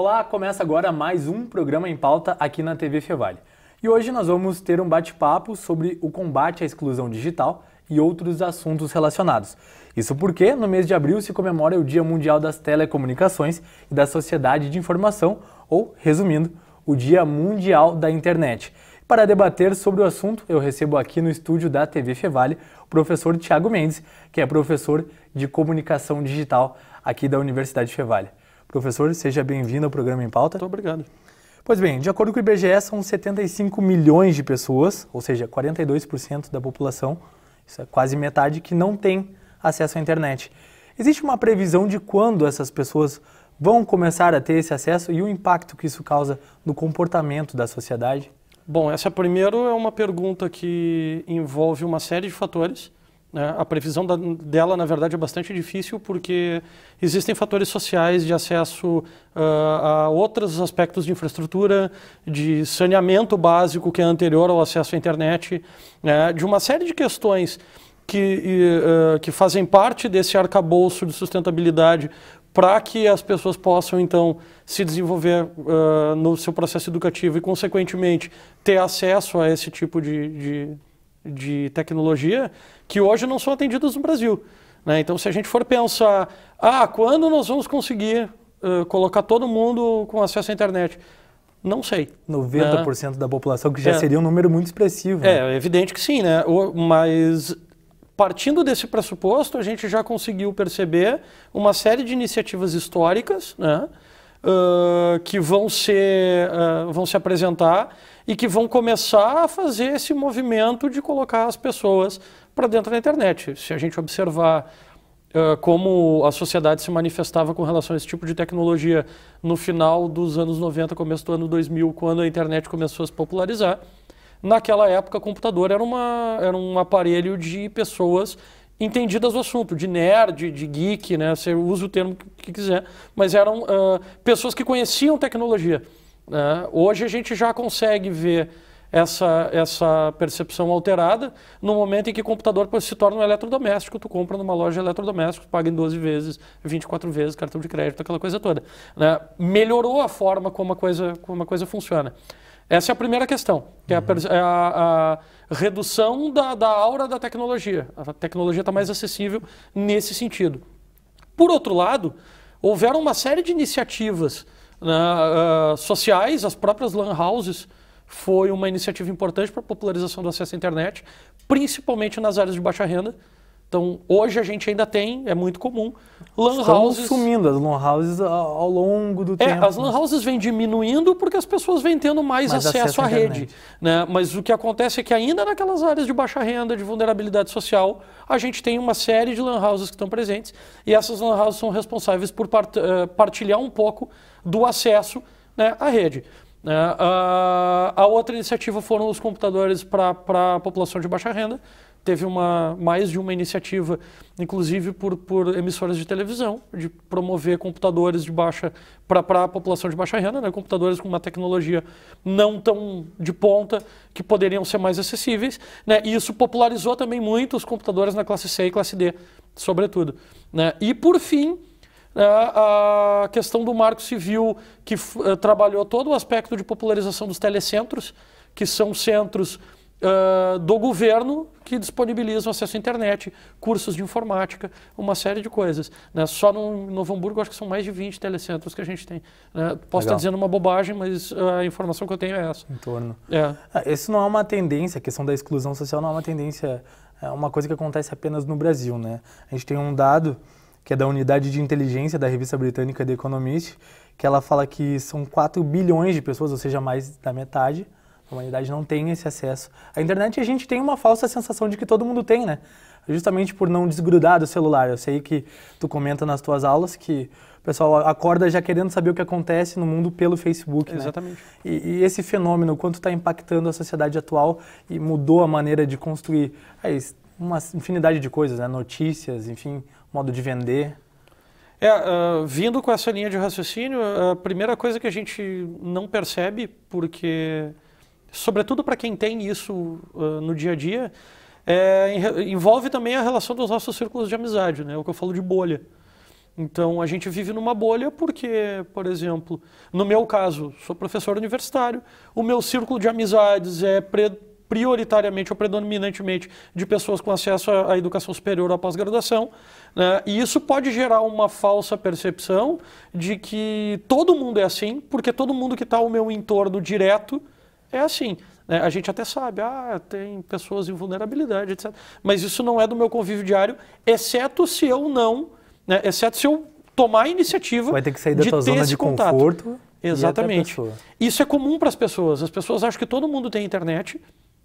Olá, começa agora mais um programa em pauta aqui na TV Fevale. E hoje nós vamos ter um bate-papo sobre o combate à exclusão digital e outros assuntos relacionados. Isso porque no mês de abril se comemora o Dia Mundial das Telecomunicações e da Sociedade de Informação, ou, resumindo, o Dia Mundial da Internet. Para debater sobre o assunto, eu recebo aqui no estúdio da TV Fevale o professor Thiago Mendes, que é professor de Comunicação Digital aqui da Universidade Fevale. Professor, seja bem-vindo ao programa em pauta. Muito obrigado. Pois bem, de acordo com o IBGE, são 75 milhões de pessoas, ou seja, 42% da população, isso é quase metade, que não tem acesso à internet. Existe uma previsão de quando essas pessoas vão começar a ter esse acesso e o impacto que isso causa no comportamento da sociedade? Bom, essa primeiro é uma pergunta que envolve uma série de fatores. A previsão dela, na verdade, é bastante difícil porque existem fatores sociais de acesso a outros aspectos de infraestrutura, de saneamento básico que é anterior ao acesso à internet, de uma série de questões que fazem parte desse arcabouço de sustentabilidade para que as pessoas possam, então, se desenvolver no seu processo educativo e, consequentemente, ter acesso a esse tipo de tecnologia que hoje não são atendidas no Brasil. Então, se a gente for pensar, quando nós vamos conseguir colocar todo mundo com acesso à internet? Não sei. 90% da população, que já seria um número muito expressivo. É evidente que sim, mas partindo desse pressuposto, a gente já conseguiu perceber uma série de iniciativas históricas, que vão se apresentar e que vão começar a fazer esse movimento de colocar as pessoas para dentro da internet. Se a gente observar como a sociedade se manifestava com relação a esse tipo de tecnologia no final dos anos 90, começo do ano 2000, quando a internet começou a se popularizar, naquela época o computador era um aparelho de pessoas entendidas do assunto, de nerd, de geek, você usa o termo que quiser, mas eram pessoas que conheciam tecnologia. Hoje a gente já consegue ver essa percepção alterada no momento em que o computador se torna um eletrodoméstico, tu compra numa loja de eletrodomésticos, paga em 12 vezes, 24 vezes, cartão de crédito, aquela coisa toda. Melhorou a forma como a coisa funciona. Essa é a primeira questão, que é a redução da aura da tecnologia. A tecnologia está mais acessível nesse sentido. Por outro lado, houveram uma série de iniciativas sociais, as próprias LAN houses foi uma iniciativa importante para a popularização do acesso à internet, principalmente nas áreas de baixa renda. Então, hoje a gente ainda tem, é muito comum, LAN houses... Estão sumindo as LAN houses ao longo do tempo. As LAN houses vêm diminuindo porque as pessoas vêm tendo mais acesso à rede. Mas o que acontece é que ainda naquelas áreas de baixa renda, de vulnerabilidade social, a gente tem uma série de LAN houses que estão presentes e essas LAN houses são responsáveis por partilhar um pouco do acesso à rede. A outra iniciativa foram os computadores para a população de baixa renda. Teve mais de uma iniciativa, inclusive por emissoras de televisão, de promover computadores para a população de baixa renda, computadores com uma tecnologia não tão de ponta, que poderiam ser mais acessíveis. E isso popularizou também muito os computadores na classe C e classe D, sobretudo. E, por fim, a questão do Marco Civil, que trabalhou todo o aspecto de popularização dos telecentros, que são centros do governo que disponibilizam acesso à internet, cursos de informática, uma série de coisas. Só no Novo Hamburgo, acho que são mais de 20 telecentros que a gente tem. Posso estar dizendo uma bobagem, mas a informação que eu tenho é essa. Em torno. Isso não é uma tendência, a questão da exclusão social não é uma tendência, é uma coisa que acontece apenas no Brasil. A gente tem um dado que é da unidade de inteligência da revista britânica The Economist, que ela fala que são 4 bilhões de pessoas, ou seja, mais da metade, a humanidade não tem esse acesso à internet, e a gente tem uma falsa sensação de que todo mundo tem, justamente por não desgrudar do celular. Eu sei que tu comenta nas tuas aulas que o pessoal acorda já querendo saber o que acontece no mundo pelo Facebook. Exatamente. E esse fenômeno, quanto está impactando a sociedade atual e mudou a maneira de construir uma infinidade de coisas, notícias, enfim, modo de vender. Vindo com essa linha de raciocínio, a primeira coisa que a gente não percebe, porque, sobretudo para quem tem isso no dia a dia, envolve também a relação dos nossos círculos de amizade, o que eu falo de bolha. Então, a gente vive numa bolha porque, por exemplo, no meu caso, sou professor universitário, o meu círculo de amizades é prioritariamente ou predominantemente de pessoas com acesso à educação superior ou à pós-graduação, né? E isso pode gerar uma falsa percepção de que todo mundo é assim, porque todo mundo que está ao meu entorno direto é assim. A gente até sabe, tem pessoas em vulnerabilidade, etc. Mas isso não é do meu convívio diário, exceto se eu tomar a iniciativa vai ter que sair da tua zona de conforto. Exatamente. Isso é comum para as pessoas. As pessoas acham que todo mundo tem internet,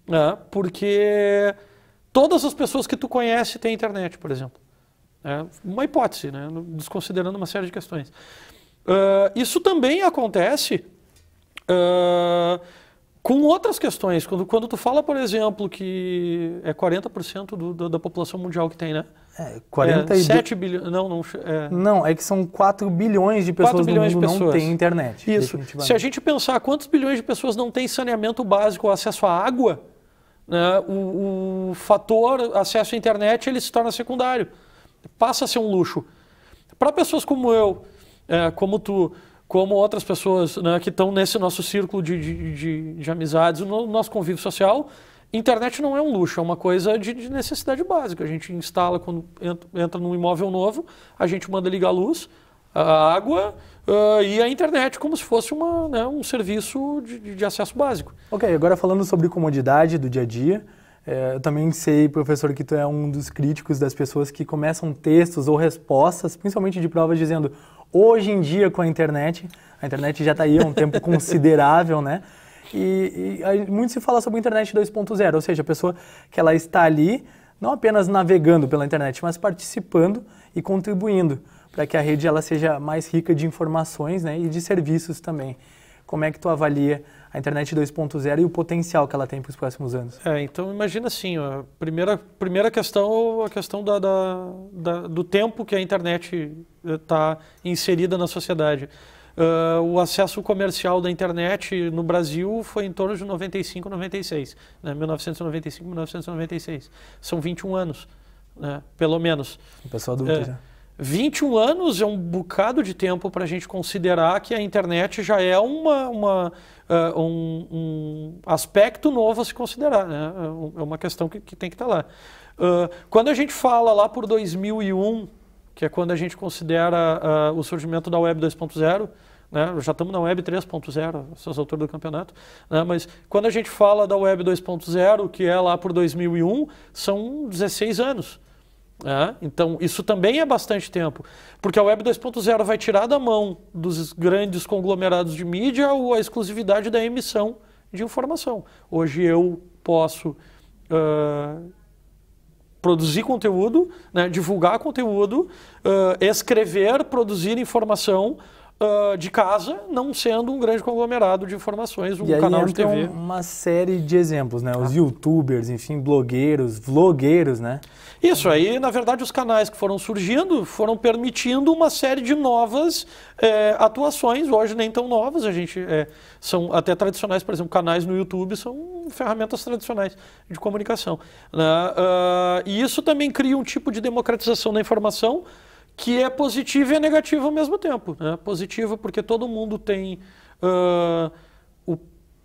né, porque todas as pessoas que tu conhece têm internet, por exemplo. É uma hipótese, né, desconsiderando uma série de questões. Isso também acontece com outras questões. Quando tu fala, por exemplo, que é 40% da população mundial que tem, né? 7 bilhões... Não, é que são 4 bilhões de pessoas no mundo não têm internet. Isso. Se a gente pensar quantos bilhões de pessoas não têm saneamento básico ou acesso à água, né, o fator acesso à internet ele se torna secundário. Passa a ser um luxo. Para pessoas como eu, como tu, como outras pessoas, né, que estão nesse nosso círculo de amizades, no nosso convívio social, internet não é um luxo, é uma coisa de necessidade básica. A gente instala quando entra num imóvel novo, a gente manda ligar a luz, a água e a internet como se fosse um serviço de acesso básico. Ok, agora falando sobre comodidade do dia a dia, eu também sei, professor, que tu é um dos críticos das pessoas que começam textos ou respostas, principalmente de provas, dizendo hoje em dia com a internet já está aí há um tempo considerável, né? E muito se fala sobre a internet 2.0, ou seja, a pessoa que ela está ali, não apenas navegando pela internet, mas participando e contribuindo para que a rede ela seja mais rica de informações, né, e de serviços também. Como é que tu avalia a internet 2.0 e o potencial que ela tem para os próximos anos? Então imagina assim, a primeira questão, a questão do tempo que a internet está inserida na sociedade. O acesso comercial da internet no Brasil foi em torno de 95, 96, né? 1995, 1996. São 21 anos, né? Pelo menos. O pessoal adulto já. 21 anos é um bocado de tempo para a gente considerar que a internet já é um aspecto novo a se considerar, né? É uma questão que tem que estar lá. Quando a gente fala lá por 2001, que é quando a gente considera o surgimento da Web 2.0, né? Já estamos na Web 3.0, essas alturas do campeonato, né? Mas quando a gente fala da Web 2.0, que é lá por 2001, são 16 anos. Então, isso também é bastante tempo, porque a Web 2.0 vai tirar da mão dos grandes conglomerados de mídia a exclusividade da emissão de informação. Hoje eu posso produzir conteúdo, né, divulgar conteúdo, escrever, produzir informação de casa, não sendo um grande conglomerado de informações, canal de TV. Uma série de exemplos, né? Os youtubers, enfim, blogueiros, vlogueiros, né? Isso aí, na verdade, os canais que foram surgindo foram permitindo uma série de novas atuações, hoje nem tão novas, são até tradicionais, por exemplo, canais no YouTube são ferramentas tradicionais de comunicação, né? E isso também cria um tipo de democratização da informação que é positiva e é negativa ao mesmo tempo, né? Positiva porque todo mundo tem o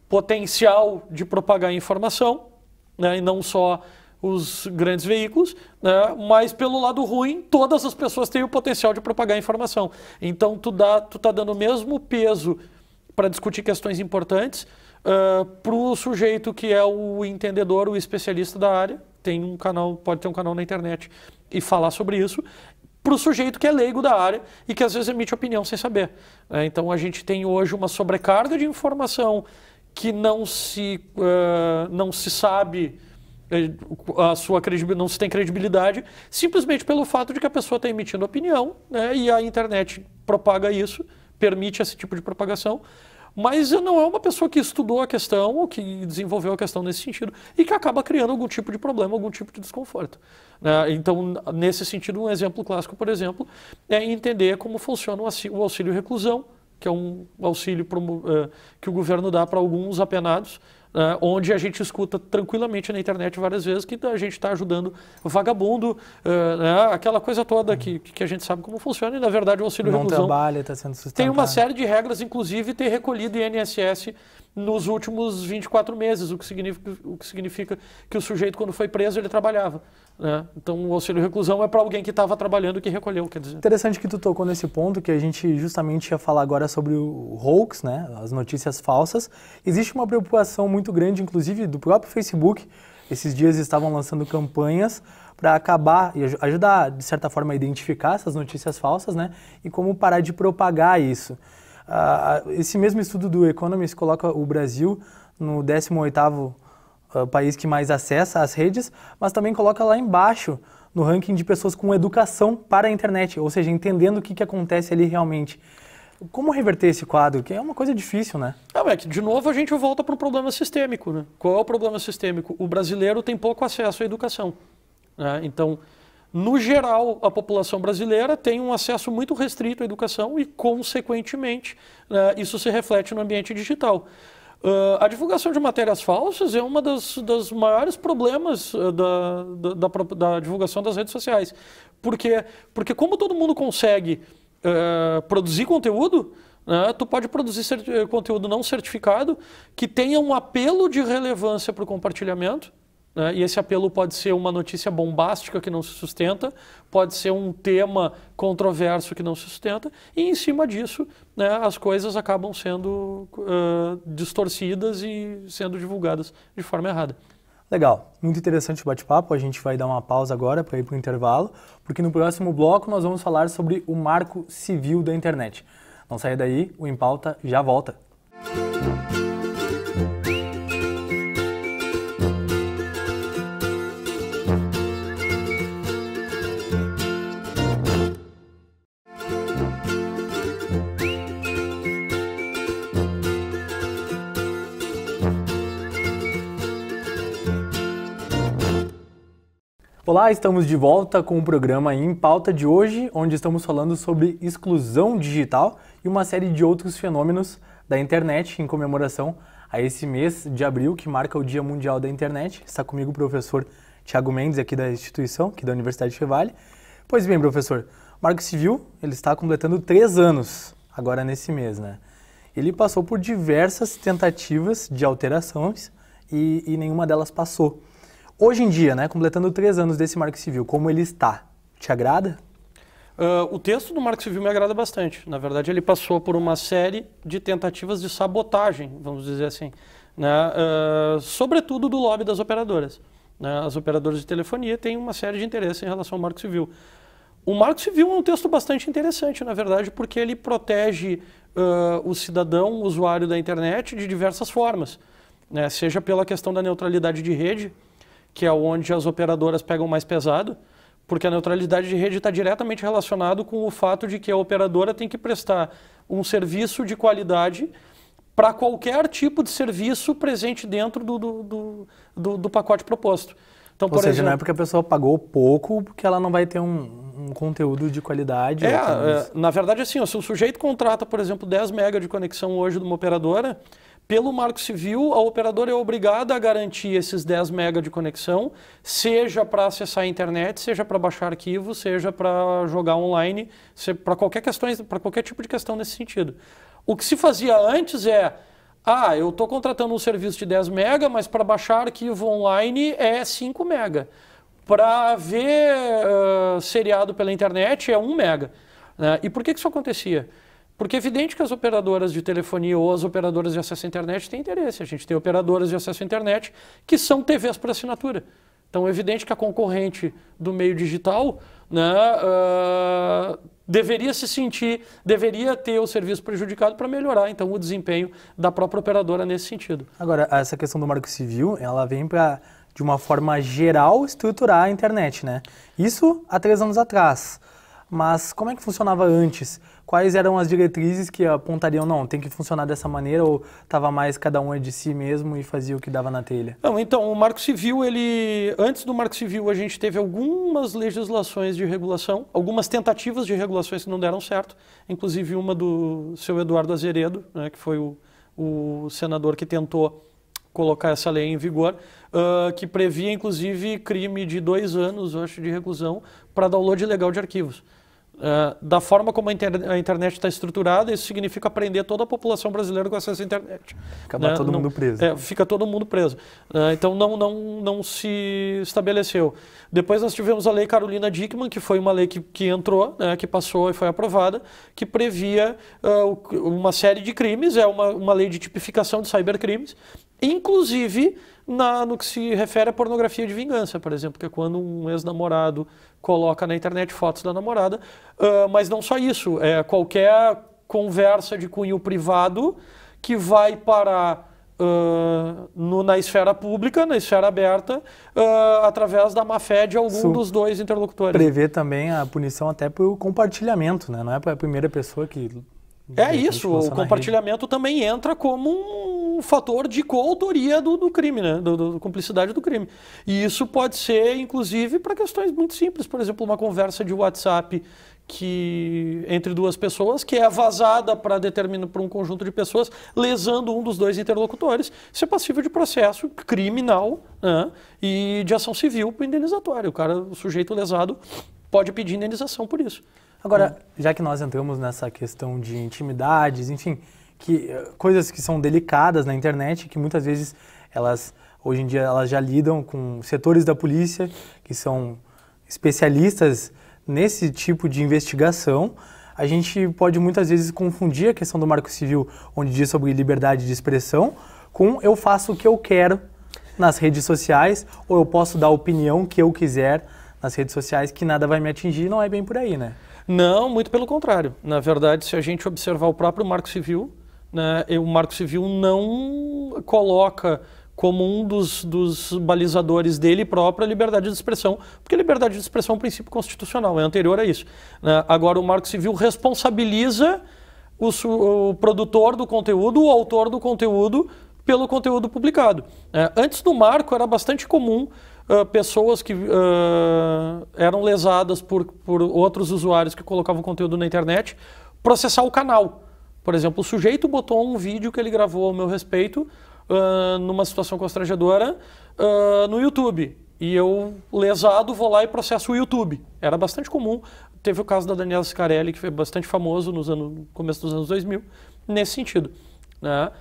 potencial de propagar informação, né? E não só os grandes veículos, né? Mas pelo lado ruim, todas as pessoas têm o potencial de propagar informação. Então tu tá dando o mesmo peso para discutir questões importantes para o sujeito que é o entendedor, o especialista da área, pode ter um canal na internet e falar sobre isso, para o sujeito que é leigo da área e que às vezes emite opinião sem saber. Então a gente tem hoje uma sobrecarga de informação que não se sabe a sua credibilidade, não se tem credibilidade, simplesmente pelo fato de que a pessoa está emitindo opinião, né, e a internet propaga isso, permite esse tipo de propagação, mas não é uma pessoa que estudou a questão ou que desenvolveu a questão nesse sentido e que acaba criando algum tipo de problema, algum tipo de desconforto, né? Então, nesse sentido, um exemplo clássico, por exemplo, é entender como funciona o auxílio reclusão, que é um auxílio que o governo dá para alguns apenados, onde a gente escuta tranquilamente na internet várias vezes que a gente está ajudando vagabundo, aquela coisa toda que a gente sabe como funciona, e na verdade o auxílio reclusão não trabalha, está sendo sustentado. Tem uma série de regras, inclusive ter recolhido INSS nos últimos 24 meses, o que significa que o sujeito, quando foi preso, ele trabalhava. Então o auxílio reclusão é para alguém que estava trabalhando que recolheu, quer dizer. Interessante que tu tocou nesse ponto, que a gente justamente ia falar agora sobre o hoax, né, as notícias falsas. Existe uma preocupação muito grande, inclusive do próprio Facebook. Esses dias estavam lançando campanhas para acabar e ajudar, de certa forma, a identificar essas notícias falsas, né, e como parar de propagar isso. Esse mesmo estudo do Economist coloca o Brasil no 18º país que mais acessa as redes, mas também coloca lá embaixo no ranking de pessoas com educação para a internet, ou seja, entendendo o que acontece ali realmente. Como reverter esse quadro? Que é uma coisa difícil, né? É que, de novo, a gente volta para um problema sistêmico, né? Qual é o problema sistêmico? O brasileiro tem pouco acesso à educação, né? Então, no geral, a população brasileira tem um acesso muito restrito à educação e, consequentemente, isso se reflete no ambiente digital. A divulgação de matérias falsas é um dos maiores problemas da divulgação das redes sociais. Porque como todo mundo consegue produzir conteúdo, tu pode produzir conteúdo não certificado que tenha um apelo de relevância para o compartilhamento. E esse apelo pode ser uma notícia bombástica que não se sustenta, pode ser um tema controverso que não se sustenta, e em cima disso, as coisas acabam sendo distorcidas e sendo divulgadas de forma errada. Legal, muito interessante o bate-papo. A gente vai dar uma pausa agora para ir para o intervalo, porque no próximo bloco nós vamos falar sobre o Marco Civil da internet. Não saia daí, o Em Pauta já volta. Olá, estamos de volta com o programa Em Pauta de hoje, onde estamos falando sobre exclusão digital e uma série de outros fenômenos da internet em comemoração a esse mês de abril, que marca o Dia Mundial da Internet. Está comigo o professor Thiago Mendes, aqui da instituição, aqui da Universidade Fevale. Pois bem, professor, o Marco Civil ele está completando 3 anos agora nesse mês, né? Ele passou por diversas tentativas de alterações e nenhuma delas passou. Hoje em dia, né, completando 3 anos desse Marco Civil, como ele está? Te agrada? O texto do Marco Civil me agrada bastante. Na verdade, ele passou por uma série de tentativas de sabotagem, vamos dizer assim, né, sobretudo do lobby das operadoras. As operadoras de telefonia têm uma série de interesses em relação ao Marco Civil. O Marco Civil é um texto bastante interessante, na verdade, porque ele protege o cidadão, o usuário da internet, de diversas formas, né, seja pela questão da neutralidade de rede, que é onde as operadoras pegam mais pesado, porque a neutralidade de rede está diretamente relacionado com o fato de que a operadora tem que prestar um serviço de qualidade para qualquer tipo de serviço presente dentro do pacote proposto. Então, Ou seja, não é porque a pessoa pagou pouco, porque ela não vai ter um conteúdo de qualidade. Na verdade, assim, se o sujeito contrata, por exemplo, 10 MB de conexão hoje de uma operadora, pelo Marco Civil, a operadora é obrigada a garantir esses 10 MB de conexão, seja para acessar a internet, seja para baixar arquivos, seja para jogar online, para qualquer tipo de questão nesse sentido. O que se fazia antes eu estou contratando um serviço de 10 MB, mas para baixar arquivo online é 5 MB. Para ver seriado pela internet é 1 MB. E por que isso acontecia? Porque é evidente que as operadoras de telefonia ou as operadoras de acesso à internet têm interesse. A gente tem operadoras de acesso à internet que são TVs por assinatura. Então é evidente que a concorrente do meio digital, né, deveria ter o serviço prejudicado para melhorar então o desempenho da própria operadora nesse sentido. Agora, essa questão do Marco Civil, ela vem para, de uma forma geral, estruturar a internet, né? Isso há 3 anos atrás. Mas como é que funcionava antes? Quais eram as diretrizes que apontariam, não, tem que funcionar dessa maneira, ou estava mais cada um é de si mesmo e fazia o que dava na telha? Não, então, o Marco Civil, antes do Marco Civil, a gente teve algumas legislações de regulação, algumas tentativas de regulações que não deram certo, inclusive uma do seu Eduardo Azeredo, né, que foi o senador que tentou colocar essa lei em vigor, que previa, inclusive, crime de 2 anos, eu acho, de reclusão para download ilegal de arquivos. Da forma como a internet está estruturada, isso significa prender toda a população brasileira com acesso à internet. Acaba todo mundo preso. Fica todo mundo preso. Então não se estabeleceu. Depois nós tivemos a Lei Carolina Dickmann, que foi uma lei que entrou, que passou e foi aprovada, que previa uma série de crimes, uma lei de tipificação de cybercrimes, inclusive no que se refere à pornografia de vingança, por exemplo, que é quando um ex-namorado coloca na internet fotos da namorada, mas não só isso, qualquer conversa de cunho privado que vai parar na esfera pública, na esfera aberta, através da má-fé de algum dos dois interlocutores. Prevê também a punição até por compartilhamento, né? Não é para a primeira pessoa que... o compartilhamento também entra como um fator de coautoria do crime, né? Da cumplicidade do crime. E isso pode ser, inclusive, para questões muito simples. Por exemplo, uma conversa de WhatsApp entre 2 pessoas, que é vazada para um conjunto de pessoas, lesando um dos 2 interlocutores. Isso é passível de processo criminal, né? E de ação civil para indenizatório. O sujeito lesado pode pedir indenização por isso. Agora, já que nós entramos nessa questão de intimidades, enfim, coisas que são delicadas na internet, que muitas vezes hoje em dia elas já lidam com setores da polícia que são especialistas nesse tipo de investigação, a gente pode muitas vezes confundir a questão do Marco Civil, onde diz sobre liberdade de expressão, com eu faço o que eu quero nas redes sociais, ou eu posso dar a opinião que eu quiser nas redes sociais, que nada vai me atingir. Não é bem por aí, né? Não, muito pelo contrário. Na verdade, se a gente observar o próprio Marco Civil, né, o Marco Civil não coloca como um dos balizadores dele próprio a liberdade de expressão, porque a liberdade de expressão é um princípio constitucional, é anterior a isso. Agora, o Marco Civil responsabiliza o produtor do conteúdo, o autor do conteúdo, pelo conteúdo publicado. Antes do Marco, era bastante comum pessoas que eram lesadas por outros usuários que colocavam conteúdo na internet processar o canal. Por exemplo, o sujeito botou um vídeo que ele gravou ao meu respeito numa situação constrangedora no YouTube. E eu, lesado, vou lá e processo o YouTube. Era bastante comum. Teve o caso da Daniela Scarelli, que foi bastante famoso no começo dos anos 2000, nesse sentido, né?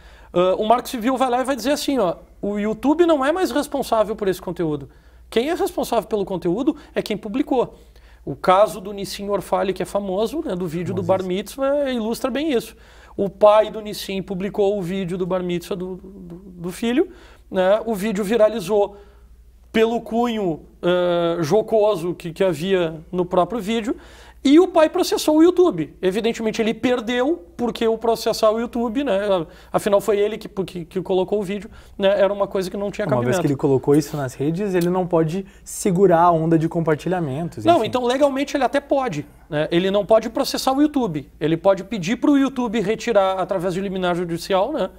O Marco Civil vai lá e vai dizer assim, o YouTube não é mais responsável por esse conteúdo. Quem é responsável pelo conteúdo é quem publicou. O caso do Nissim Orfali, que é famoso, né, do vídeo do Bar Mitzvah, ilustra bem isso. O pai do Nissim publicou o vídeo do Bar Mitzvah do filho, né, o vídeo viralizou pelo cunho jocoso que havia no próprio vídeo, e o pai processou o YouTube. Evidentemente ele perdeu, porque o processar o YouTube, né, afinal foi ele que colocou o vídeo, né, era uma coisa que não tinha cabimento. Uma vez que ele colocou isso nas redes, ele não pode segurar a onda de compartilhamentos. Não, então legalmente ele até pode, né? Ele não pode processar o YouTube. Ele pode pedir para o YouTube retirar através de liminar judicial, né?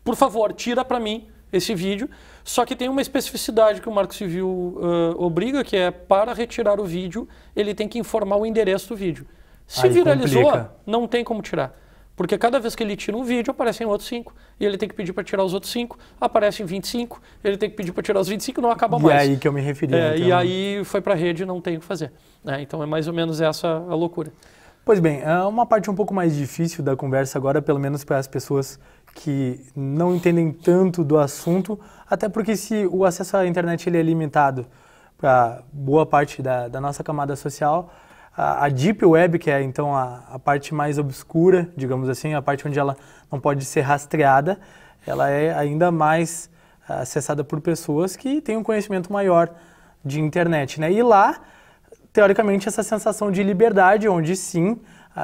Por favor, tira para mim esse vídeo. Só que tem uma especificidade que o Marco Civil obriga, que é para retirar o vídeo, ele tem que informar o endereço do vídeo. Se viralizou, não tem como tirar. Porque cada vez que ele tira um vídeo, aparecem outros 5. E ele tem que pedir para tirar os outros 5, aparecem 25. Ele tem que pedir para tirar os 25 e não acaba mais. E é aí que eu me referi. E aí foi para a rede e não tem o que fazer. Então é mais ou menos essa a loucura. Pois bem, uma parte um pouco mais difícil da conversa agora, pelo menos para as pessoas que não entendem tanto do assunto, até porque se o acesso à internet ele é limitado para boa parte da nossa camada social, a Deep Web, que é então a parte mais obscura, digamos assim, a parte onde ela não pode ser rastreada, ela é ainda mais acessada por pessoas que têm um conhecimento maior de internet, né? E lá, teoricamente, essa sensação de liberdade, onde sim,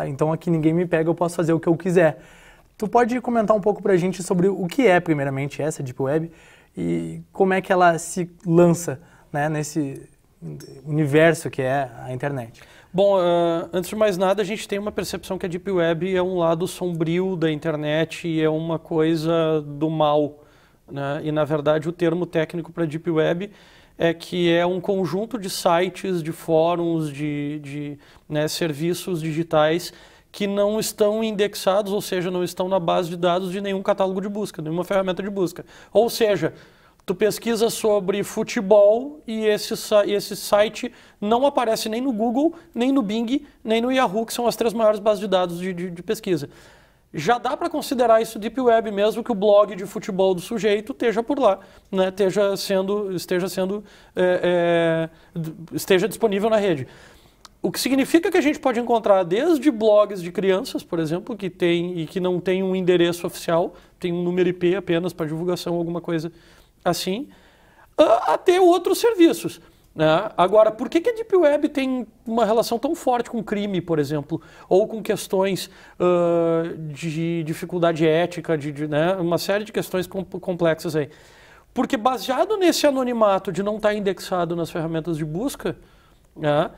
então aqui ninguém me pega, eu posso fazer o que eu quiser. Tu pode comentar um pouco para a gente sobre o que é, primeiramente, essa Deep Web e como é que ela se lança, né, nesse universo que é a internet? Bom, antes de mais nada, a gente tem uma percepção que a Deep Web é um lado sombrio da internet e é uma coisa do mal, né? E, na verdade, o termo técnico para Deep Web é que é um conjunto de sites, de fóruns, de serviços digitais que não estão indexados, ou seja, não estão na base de dados de nenhum catálogo de busca, nenhuma ferramenta de busca. Ou seja, tu pesquisa sobre futebol e esse site não aparece nem no Google, nem no Bing, nem no Yahoo, que são as 3 maiores bases de dados de pesquisa. Já dá para considerar isso Deep Web, mesmo que o blog de futebol do sujeito esteja por lá, né? Esteja disponível na rede. O que significa que a gente pode encontrar desde blogs de crianças, por exemplo, que tem e que não tem um endereço oficial, tem um número IP apenas para divulgação, alguma coisa assim, até outros serviços. Né? Agora, por que a Deep Web tem uma relação tão forte com crime, por exemplo, ou com questões de dificuldade ética, né? Uma série de questões complexas aí? Porque baseado nesse anonimato de não estar indexado nas ferramentas de busca, né?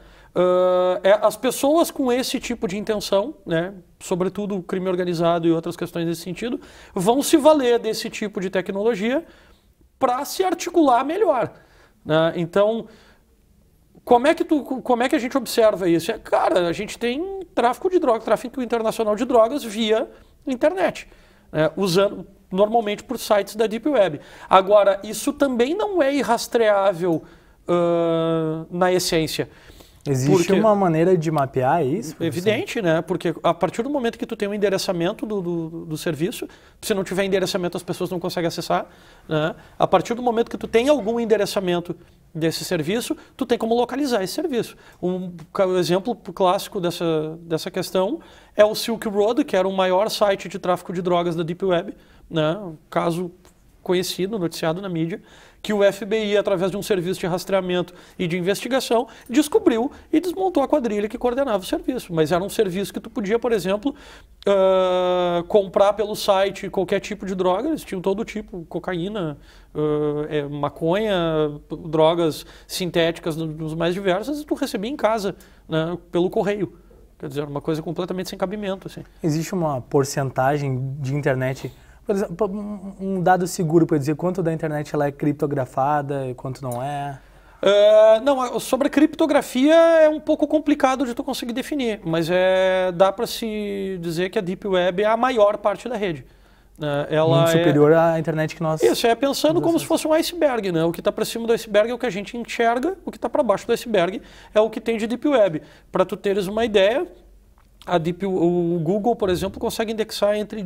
As pessoas com esse tipo de intenção, né, sobretudo o crime organizado e outras questões nesse sentido, vão se valer desse tipo de tecnologia para se articular melhor. Né? Então, como é que a gente observa isso? Cara, a gente tem tráfico de drogas, tráfico internacional de drogas via internet, né, usando normalmente por sites da Deep Web. Agora, isso também não é irrastreável na essência. Existe uma maneira de mapear isso? Evidente, né? Porque a partir do momento que tu tem um endereçamento do serviço, se não tiver endereçamento as pessoas não conseguem acessar, né? A partir do momento que tu tem algum endereçamento desse serviço, tu tem como localizar esse serviço. Um exemplo clássico dessa questão é o Silk Road, que era o maior site de tráfico de drogas da Deep Web, né? Um caso conhecido, noticiado na mídia, que o FBI, através de um serviço de rastreamento e de investigação, descobriu e desmontou a quadrilha que coordenava o serviço. Mas era um serviço que tu podia, por exemplo, comprar pelo site qualquer tipo de droga, eles tinham todo tipo, cocaína, maconha, drogas sintéticas dos mais diversas, e tu recebia em casa, né, pelo correio. Quer dizer, uma coisa completamente sem cabimento. Assim. Existe uma porcentagem de internet... Por exemplo, um dado seguro para dizer quanto da internet ela é criptografada e quanto não é? Não, sobre a criptografia é um pouco complicado de tu conseguir definir, mas dá para se dizer que a Deep Web é a maior parte da rede. Ela muito superior à internet que nós... Isso, pensando como se fosse um iceberg, né? O que está para cima do iceberg é o que a gente enxerga, o que está para baixo do iceberg é o que tem de Deep Web. Para tu teres uma ideia... O Google, por exemplo, consegue indexar entre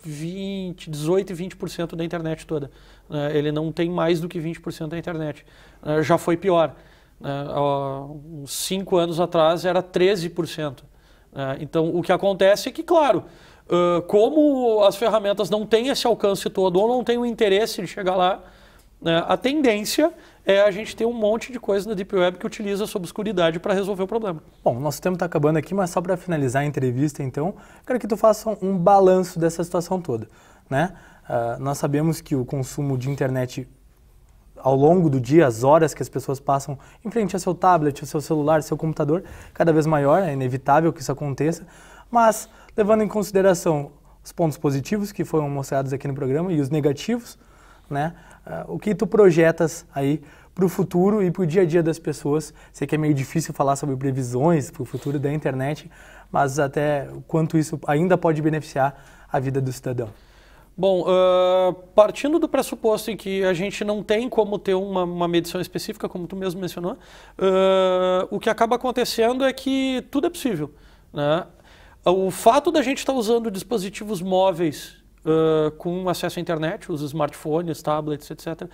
18% e 20% da internet toda. Ele não tem mais do que 20% da internet. Já foi pior. Uns 5 anos atrás era 13%. Então, o que acontece é que, claro, como as ferramentas não têm esse alcance todo ou não têm o interesse de chegar lá, a tendência é a gente ter um monte de coisa na Deep Web que utiliza essa obscuridade para resolver o problema. Bom, nosso tempo está acabando aqui, mas só para finalizar a entrevista, então, quero que tu faça um balanço dessa situação toda. Né? Nós sabemos que o consumo de internet ao longo do dia, as horas que as pessoas passam em frente ao seu tablet, ao seu celular, ao seu computador, cada vez maior, é inevitável que isso aconteça, mas levando em consideração os pontos positivos que foram mostrados aqui no programa e os negativos, né? O que tu projetas aí para o futuro e para o dia a dia das pessoas? Sei que é meio difícil falar sobre previsões para o futuro da internet, mas até quanto isso ainda pode beneficiar a vida do cidadão. Bom, partindo do pressuposto em que a gente não tem como ter uma medição específica, como tu mesmo mencionou, o que acaba acontecendo é que tudo é possível. Né? O fato da gente estar usando dispositivos móveis com acesso à internet, os smartphones, tablets, etc.,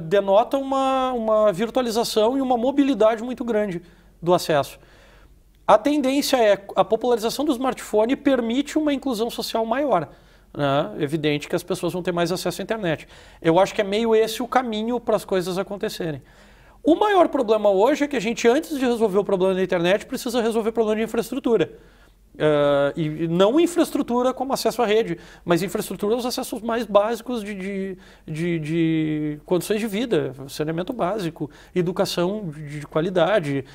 denota uma virtualização e uma mobilidade muito grande do acesso. A tendência é a popularização do smartphone permite uma inclusão social maior. Né? Evidente que as pessoas vão ter mais acesso à internet. Eu acho que é meio esse o caminho para as coisas acontecerem. O maior problema hoje é que a gente, antes de resolver o problema da internet, precisa resolver o problema de infraestrutura. E não infraestrutura como acesso à rede, mas infraestrutura os acessos mais básicos de condições de vida, saneamento básico, educação de qualidade,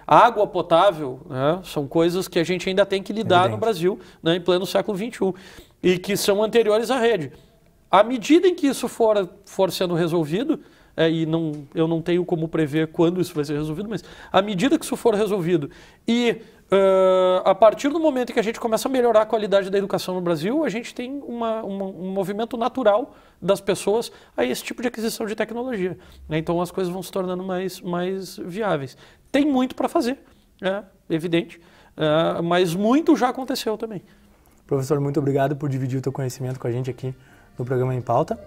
água potável, né? São coisas que a gente ainda tem que lidar no Brasil, né, em pleno século XXI, e que são anteriores à rede. À medida em que isso for sendo resolvido, eu não tenho como prever quando isso vai ser resolvido, mas à medida que isso for resolvido e A partir do momento em que a gente começa a melhorar a qualidade da educação no Brasil, a gente tem um movimento natural das pessoas a esse tipo de aquisição de tecnologia, né? Então as coisas vão se tornando mais viáveis. Tem muito para fazer, é evidente, mas muito já aconteceu também. Professor, muito obrigado por dividir o teu conhecimento com a gente aqui no programa Em Pauta.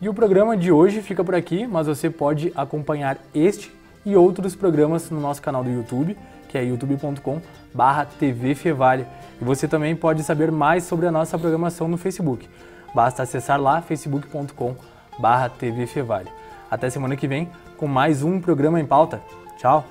E o programa de hoje fica por aqui, mas você pode acompanhar este e outros programas no nosso canal do YouTube, que é youtube.com/tvfevale. E você também pode saber mais sobre a nossa programação no Facebook. Basta acessar lá facebook.com/tvfevale. Até semana que vem com mais um programa Em Pauta. Tchau!